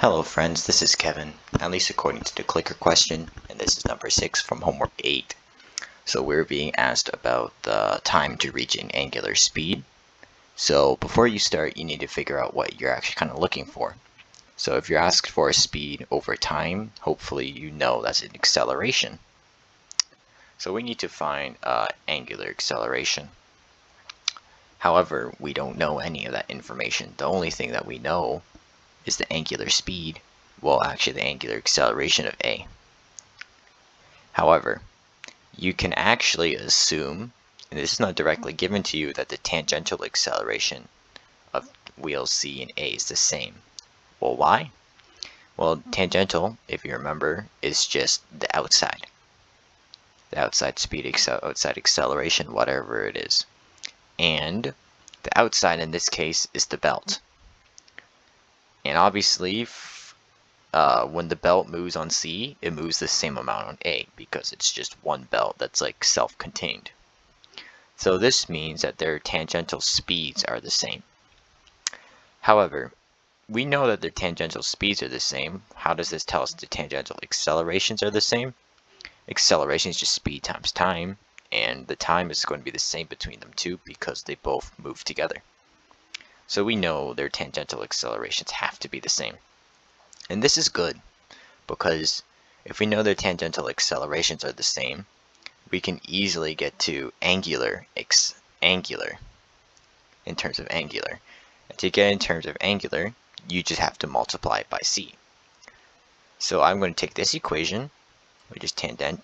Hello friends, this is Kevin, at least according to the clicker question, and this is number 6 from homework 8. So we're being asked about the time to reach an angular speed. So before you start, you need to figure out what you're actually kind of looking for. So if you're asked for a speed over time, hopefully you know that's an acceleration. So we need to find angular acceleration. However, we don't know any of that information. The only thing that we know is the angular speed, well actually the angular acceleration of A. However, you can actually assume, and this is not directly given to you, that the tangential acceleration of wheel C and A is the same. Well, why? Well, tangential, if you remember, is just the outside speed, outside acceleration, whatever it is. And the outside in this case is the belt. And obviously, when the belt moves on C, it moves the same amount on A because it's just one belt that's like self-contained. So this means that their tangential speeds are the same. However, we know that their tangential speeds are the same. How does this tell us the tangential accelerations are the same? Acceleration is just speed times time, and the time is going to be the same between them two because they both move together. So we know their tangential accelerations have to be the same. And this is good because if we know their tangential accelerations are the same, we can easily get to angular in terms of angular. And to get in terms of angular, you just have to multiply it by C. So I'm going to take this equation, which is tangent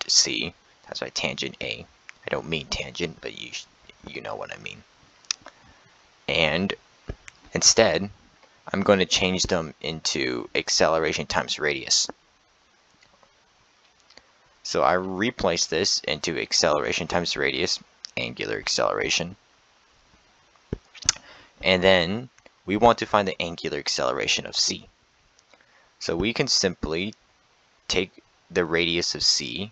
C, that's why tangent A. I don't mean tangent, but you know what I mean. And instead, I'm going to change them into acceleration times radius. So I replace this into acceleration times radius, angular acceleration. And then we want to find the angular acceleration of C. So we can simply take the radius of C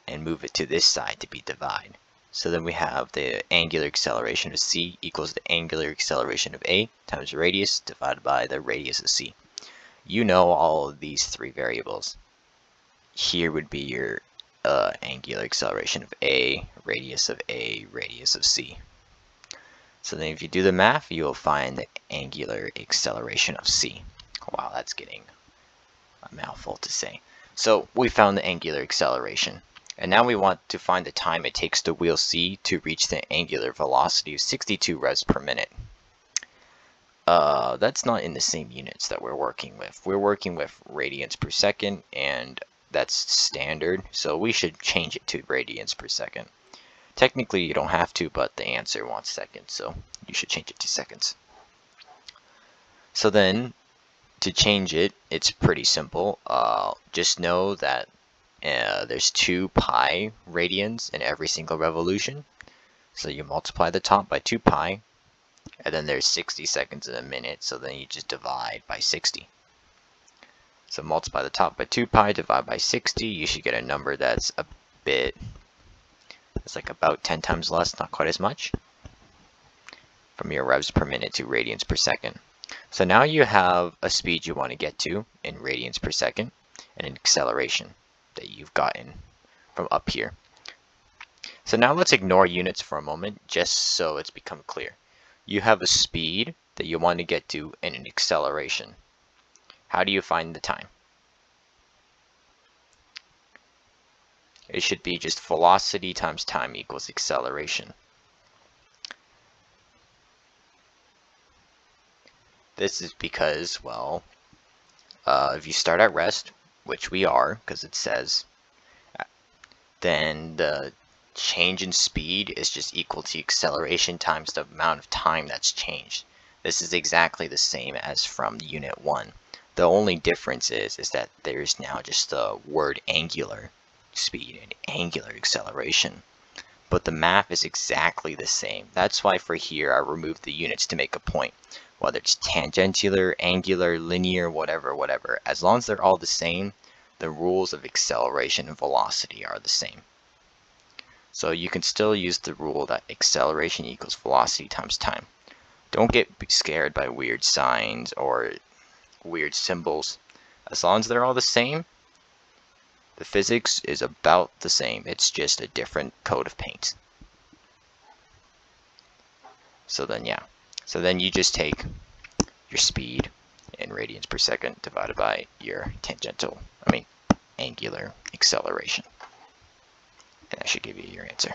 and move it to this side to be divide. So then we have the angular acceleration of C equals the angular acceleration of A times radius divided by the radius of C. You know all of these three variables. Here would be your angular acceleration of A, radius of C. So then if you do the math, you will find the angular acceleration of C. Wow, that's getting a mouthful to say. So we found the angular acceleration. And now we want to find the time it takes the wheel C to reach the angular velocity of 62 revs per minute. That's not in the same units that we're working with. We're working with radians per second, and that's standard, so we should change it to radians per second. Technically you don't have to, but the answer wants seconds, so you should change it to seconds. So then, to change it, it's pretty simple. Just know that there's 2 pi radians in every single revolution. So you multiply the top by 2 pi, and then there's 60 seconds in a minute, so then you just divide by 60. So multiply the top by 2 pi, divide by 60, you should get a number that's like about 10 times less, not quite as much, from your revs per minute to radians per second. So now you have a speed you want to get to in radians per second, and an acceleration that you've gotten from up here. So now let's ignore units for a moment, just so it's become clear. You have a speed that you want to get to and an acceleration. How do you find the time? It should be just velocity times time equals acceleration. This is because, well, if you start at rest, which we are, because it says, then the change in speed is just equal to acceleration times the amount of time that's changed. This is exactly the same as from Unit 1. The only difference is that there's now just the word angular speed and angular acceleration. But the math is exactly the same. That's why for here I removed the units to make a point. Whether it's tangential, angular, linear, whatever. As long as they're all the same, the rules of acceleration and velocity are the same. So you can still use the rule that acceleration equals velocity times time. Don't get scared by weird signs or weird symbols. As long as they're all the same, the physics is about the same. It's just a different coat of paint. So then, yeah. So then you just take your speed in radians per second divided by your angular acceleration. And that should give you your answer.